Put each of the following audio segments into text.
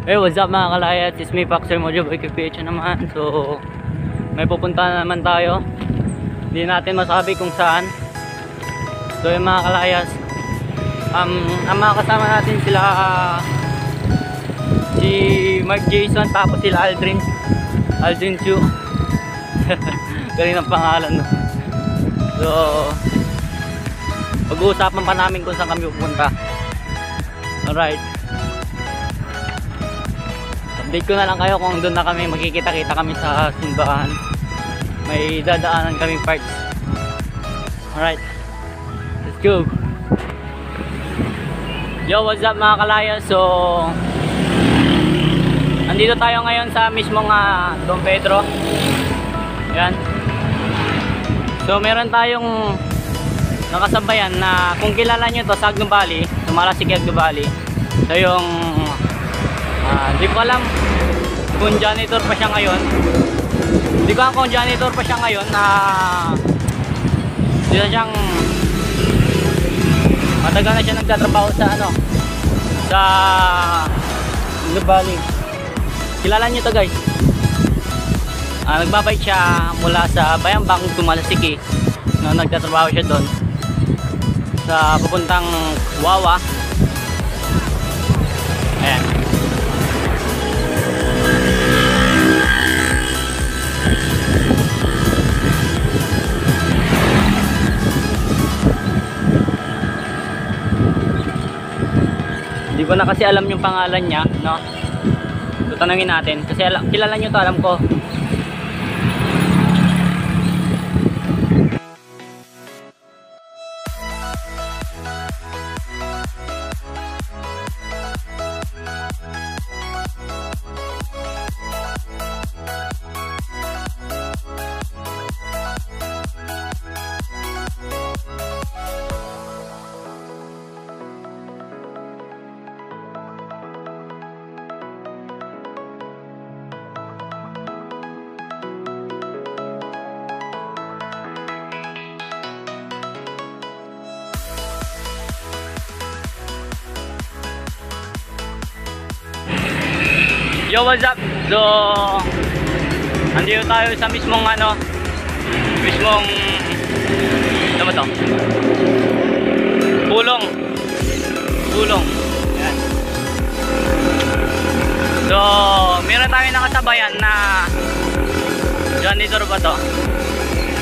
Hey, what's up mga kalayas? It's me, Paxer Mojo Boy KPH naman. So, may pupunta naman tayo. Hindi natin masabi kung saan. So, yung mga kalayas, ang mga kasama natin sila si Mark Jason, tapos sila Aldrin Chu. Galing ang pangalan, no? So, pag-uusapan pa namin kung saan kami pupunta. Alright. Update ko na lang kayo kung doon na kami, magkikita-kita kami sa simbahan. May dadaanan kaming parts. Alright, let's go. Yo, what's up mga kalaya? So, nandito tayo ngayon sa mismong Don Pedro. Yan. So, meron tayong nakasabayan na kung kilala nyo to sa Agno Valley, Malasiki Agno Valley. So, yung hindi ko alam kung janitor pa siya ngayon. Hindi ko alam kung janitor pa siya ngayon. Dito siyang matagal na siya nagtatrabaho sa sa Agno Valley. Kilala niyo to guys. Nagbabike siya mula sa Bayambang to Malasiki. Nagtatrabaho siya doon sa papuntang Wawa. Ayan. Hindi ko na kasi alam yung pangalan niya, no? So, tanungin natin kasi kilala niyo to, alam ko. Yo, what's up? So, andito tayo sa mismong ano ba to? Pulong. Yan. So, meron tayo nakasabayan na janitor ba to?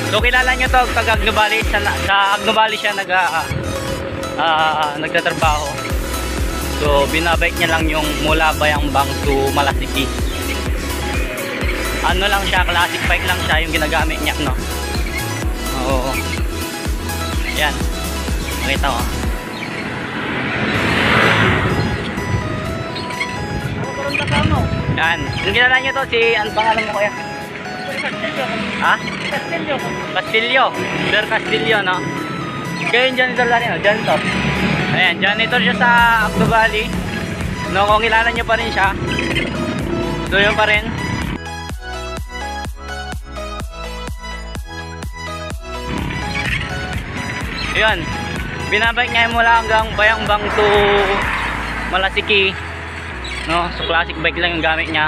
So, kilala nyo to, taga Agno Valley. Sa Agno Valley siya nagtatrabaho. So, binabike niya lang yung mula Bayambang to Malasiki. Ano lang siya, classic bike lang siya yung ginagamit niya, no? Oo. Yan. Makita ko. Yan. Yung kilala niyo to, ano pangalan mo kaya? Castillo. Ha? Castillo. Sir Castillo, no? Kaya yung janitor lang yun, janitor. Ayan, janitor siya sa Agno Valley. No, kung kilala nyo pa rin siya. So, yun pa rin. Yun. Binabike niya mula hanggang Bayambang to Malasiki. No, so classic bike lang yung gamit niya.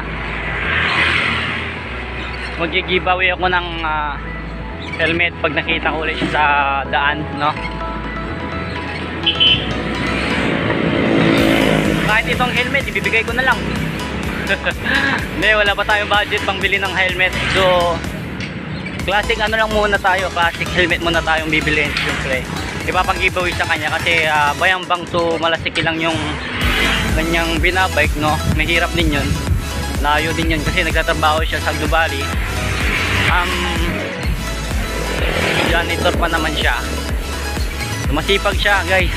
Mag-giveaway ako ng helmet pag nakita ko ulit siya sa daan, no? Kahit itong helmet, ibibigay ko na lang. Hindi, wala pa tayong budget pang bili ng helmet. So, classic lang muna tayo. Classic helmet muna tayong bibilhin. Siyempre, ipapag-giveaway sa kanya kasi Bayambang to Malasiki lang yung kanyang binabike, no? Mahirap din yun. Layo din yun kasi nagtatrabaho siya sa Agno Valley. Janitor pa naman siya. So, masipag siya, guys.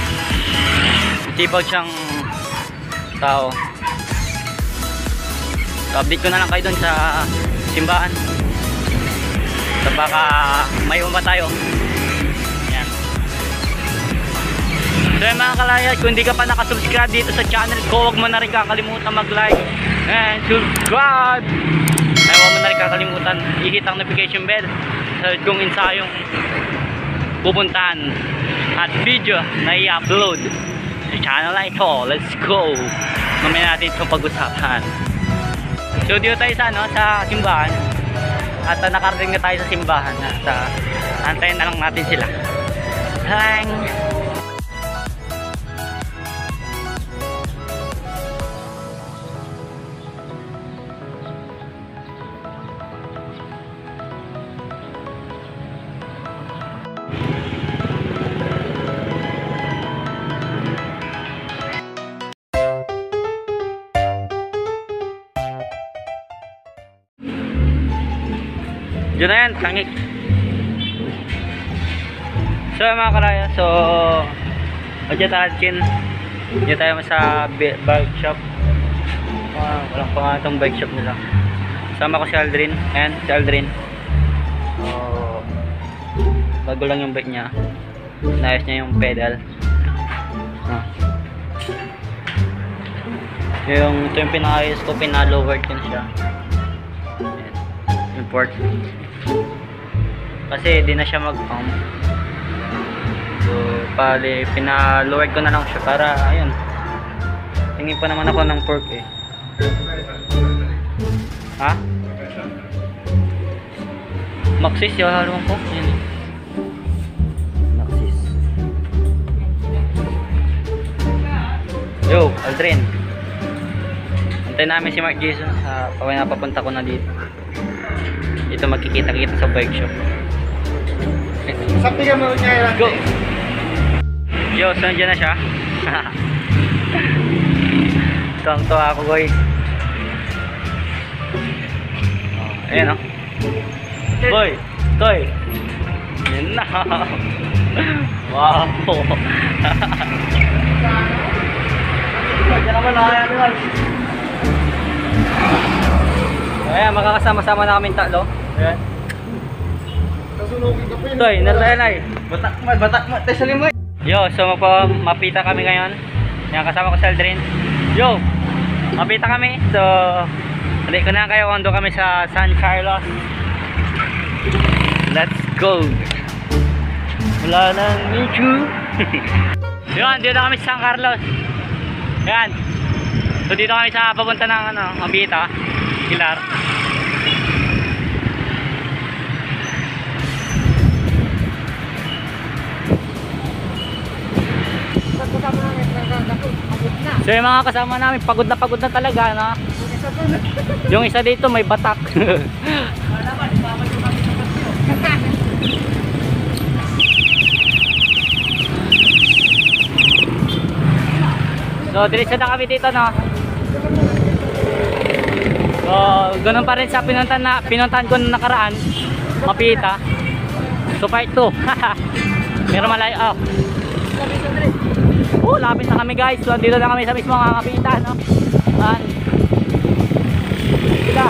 Masipag siyang tao. So, update ko na lang kayo dun sa simbahan. So, baka may umba tayo. Yan. So, mga kalayas, kung hindi ka pa nakasubscribe dito sa channel ko, huwag mo na rin kakalimutan mag-like and subscribe. Ay, huwag mo na rin kakalimutan i-hit ang notification bell sa kung insayong pupuntahan at video na i-upload sa channel na ito. Let's go! mamaya natin itong pag-usapan. So dito tayo sa, sa simbahan. At nakarating na tayo sa simbahan. Antayin na lang natin sila. Hang! Diyan na yan, tangik. So mga kalaya, Diyan tayo sa bike shop. Walang pangalan itong bike shop nila. Sama ko si Aldrin. Ayan, si Aldrin. Bago lang yung bike niya. Naayos niya yung pedal. Ito yung pinakayos ko, pinalower ko na siya. Ayan, import. Kasi di na siya mag-pump. So, pinalower ko na lang siya para, ayun. Tingin pa naman ako ng pork eh. Ha? Maxis, yung halawang ko. Ayan. Maxis. Yo, Aldrin. Antayin namin si Mark Jason sa papunta ko na dito. Dito magkikita-kita sa bike shop. Sabi ka mo niya. Go! Yo, so nandiyan na siya. Tuwang-tuwa ako, boy. Ayan, oh. Boy! Toy! Yan na! Wow! Diyan naman na naman. Ayan, makakasama-sama na kami tatlo. Ayan. Toy, nalalay. Batak mo. Tayo sa limoy. Yo, so mapita kami ngayon. Yan, kasama ko si Aldrin. Yo, mapita kami. So, hali ko na kayo kung doon kami sa San Carlos. Let's go. Wala nang medyo. Yun, dito kami sa San Carlos. Yan. So, dito kami sa papunta ng Mapita, Pilar. So yung mga kasama namin pagod na talaga, no? Yung isa dito may batak. So diretso na kami dito, no? So ganun pa rin sa pinuntahan ko na nakaraan, Mapita. So part 2. Meron malayo. Lapit na kami, guys. So dito na kami sa mismo mga Mapita, no? Sila.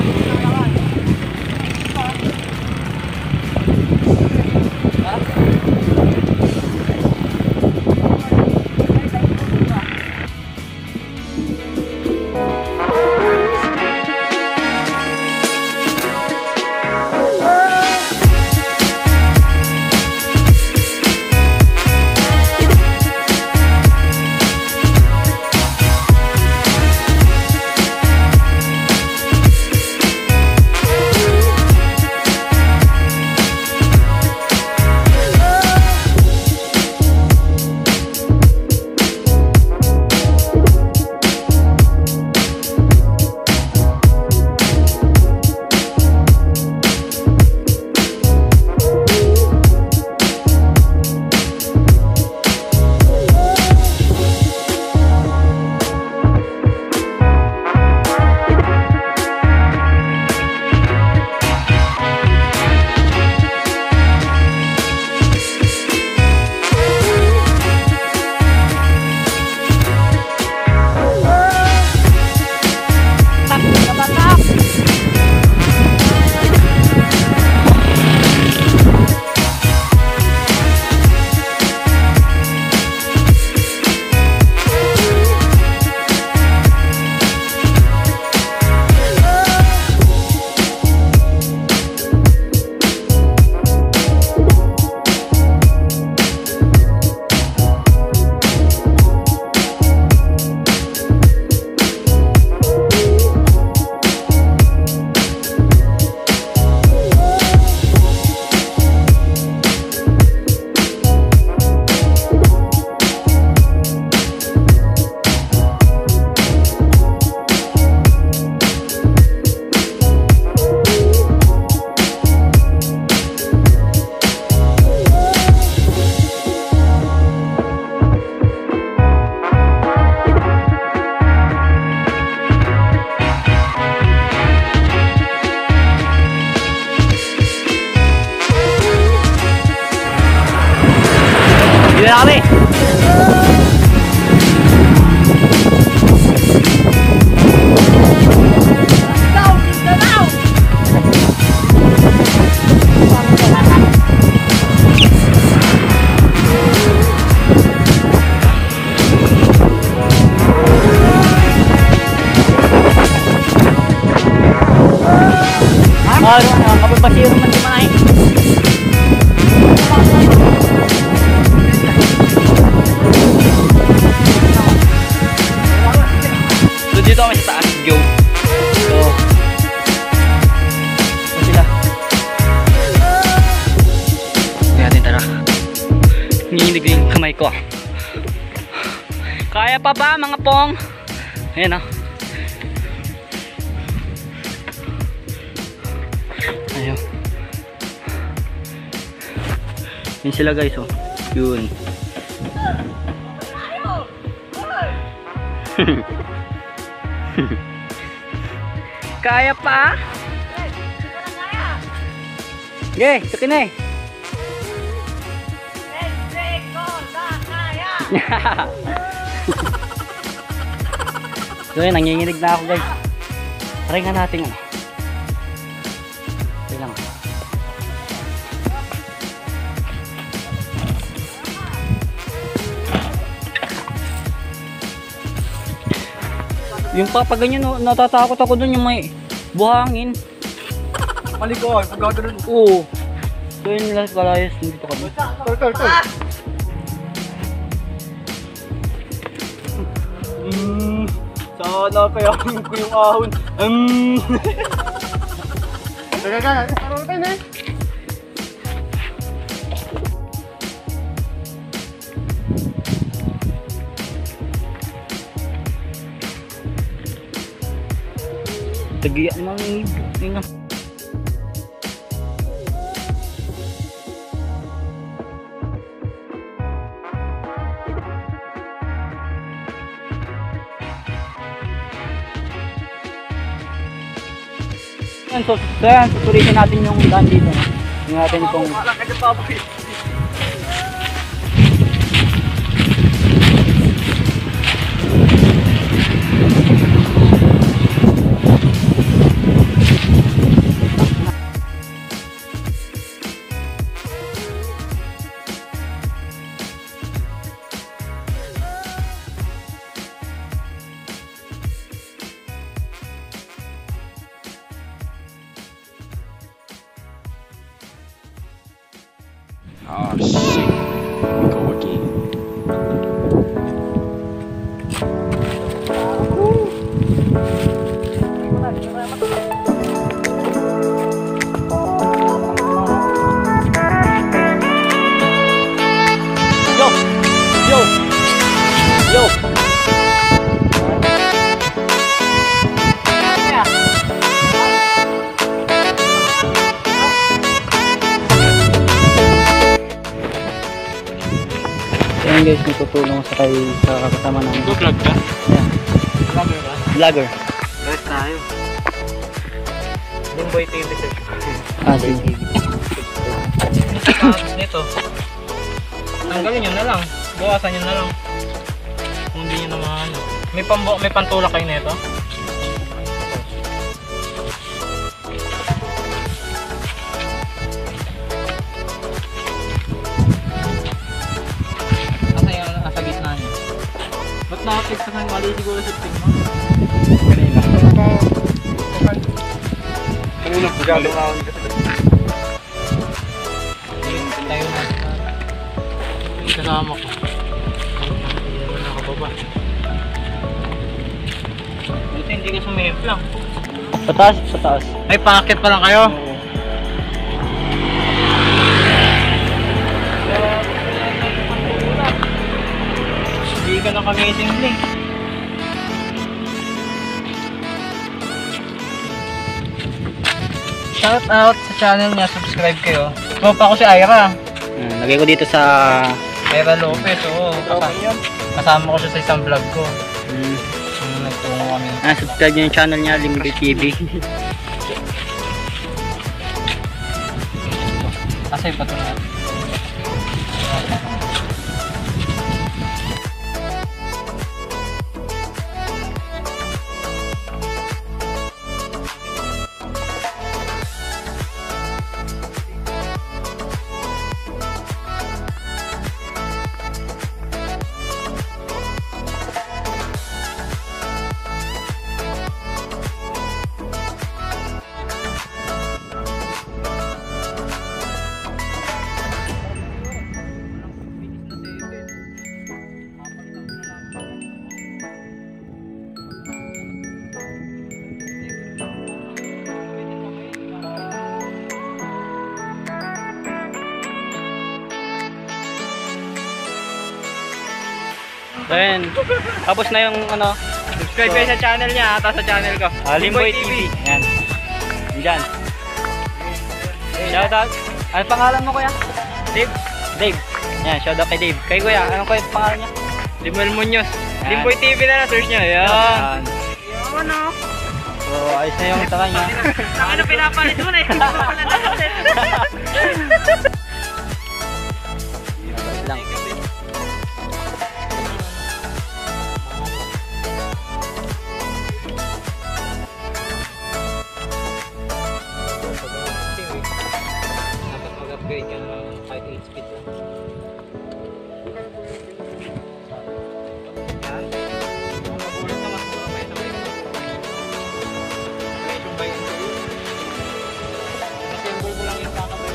Grabe! Kapag basiro man di manay. So dito kami sa taas, Joe. So sila. Kaya din tara. Nanginginig yung kamay ko. Kaya pa ba mga pong? Ayan o. Ayun. Yun sila guys oh. Yun. Kaya pa? Okay, sakin na eh. So yun, nanginginig na ako guys. Try nga natin ano. Okay lang. Yung papaganyan, no, natatakot ako dun yung may buhangin. Maliko, pag doon. Oo. So yun lang kalayas, dito kami. Tol. Sana kaya ko yung ahon. Gagana, ano tayo na eh? Tagiyan mga ibo. So yan, susulitin natin yung daan dito. Yung natin itong... Wala ka dyan, baboy. Oh shit, go again. Yo! Ayan guys, tutulong sa kay sa kasama namin. Vlog ka? Ayan. Vlogger ka? Vlogger. Guys, tayo. Yung Boy TV sir. Sige. Nito. Tanggalin nyo na lang. Bawasan nyo na lang. Kung hindi nyo naman ano. May pantulak kayo nito. Nasa gitna nyo. Ba't nakakit sa kanya? Mali siguro sa tingin mo. Kanina. Kanina po gano'n ako nito. Tayo na. Kasama ko. Nakababa. Buti hindi ka sumihip lang. Sa taas, sa taas. Ay, paakit pa lang kayo? Hindi ka nakamising link. Shout out sa channel niya, subscribe kayo. Tropa ko si Ira. Lagay ko dito sa... Ira Lopez, oo. Kasama ko siya sa isang vlog ko. Nagtungo kami. Subscribe nyo yung channel niya, Limboy TV. Kasi pa ito na. So yun, tapos na yung ano, Subscribe kayo sa channel niya, tapos sa channel ko. Limboy TV. Yan. Diyan. Shoutout. Ano pangalan mo kuya? Dave, Dave. Yan, shoutout kay Dave. Kay kuya, ano kuya pangalan niya? Limuel Munoz. Yan. Limboy TV na lang, search nyo. Yan. Yan. Yan o. So, ayos na yung sa kanya. Ano pinapalit mo na eh. Ayos lang. Dapat mag-upgrade yun ng kahit 8 speed lang. Yan. Magulat na mas mura pa yun ang bike. Medyo bike yun. Assemble ko lang yung kakabay.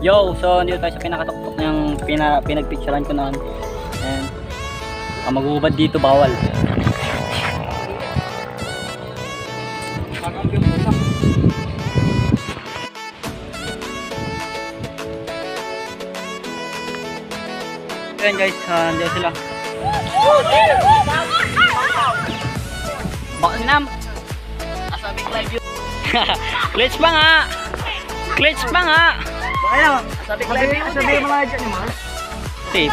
Yo, so dito tayo sa pinakatuktok ng pinagpicturean ko noon. And maghubad dito bawal. Ayan guys, andyan sila. Baknam. Asabik live yun. Glitch pa nga. Glitch pa nga. Bakaya, sabi mo mga dyan yung mga. Hey,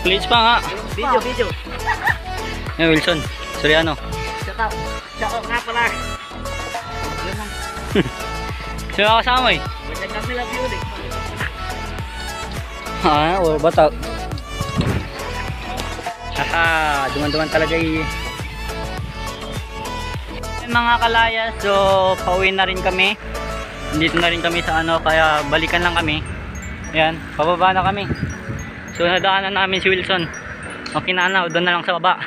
glitch pa nga. Video. Wilson, Soriano. Shout out nga pala. Sino ako kasama eh? Wala kami lang yun eh. Wala bata. Haha, duman-duman talaga eh. Mga kalaya, so pauwi na rin kami. Dito na rin kami sa ano, kaya balikan lang kami. Ayan, pababa na kami. So nadaanan namin si Wilson. Okay na na, doon na lang sa baba.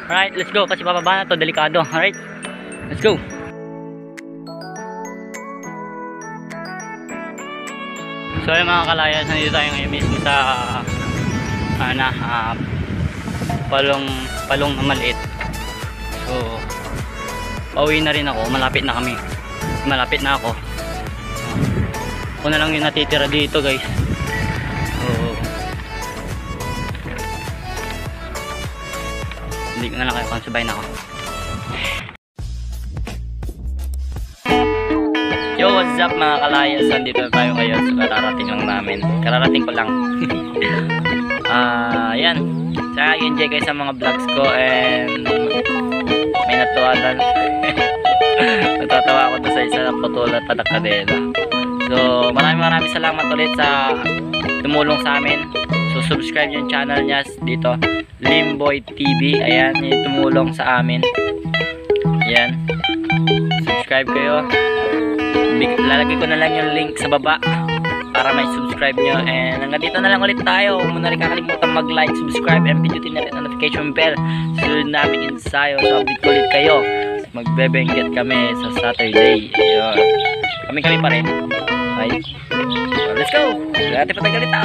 Alright, let's go kasi pababa na to, delikado. Alright, let's go. So yung mga kalayas, nandito tayo ngayon mismo sa palong na maliit. So pauwi na rin ako, malapit na kami. Malapit na ako. Ako na lang yung natitira dito guys. So hindi ko na lang kayo kung sabay na ako. Yo, what's up mga kalayas? Andito na tayo ngayon. So kararating lang namin. Kararating ko lang. Yan. Tsaka enjoy kayo sa mga vlogs ko. And may natuwanan. Natatawa ako doon sa isa ng putol at padakadela. So maraming salamat ulit sa tumulong sa amin. So subscribe yung channel niya dito, Limboy TV. Ayan, yung tumulong sa amin. Ayan, subscribe kayo. Lalagay ko na lang yung link sa baba para may subscribe nyo. And hanggang dito na lang ulit tayo. Huwag mo na rin kakalimutan mag-like, subscribe, and pindutin na rin ang notification bell. Sunod namin ensayo. So update ulit kayo. Magbe-benget kami sa Saturday. Ayun, kami pa rin. Right? So let's go. Dati pa tayo ganito.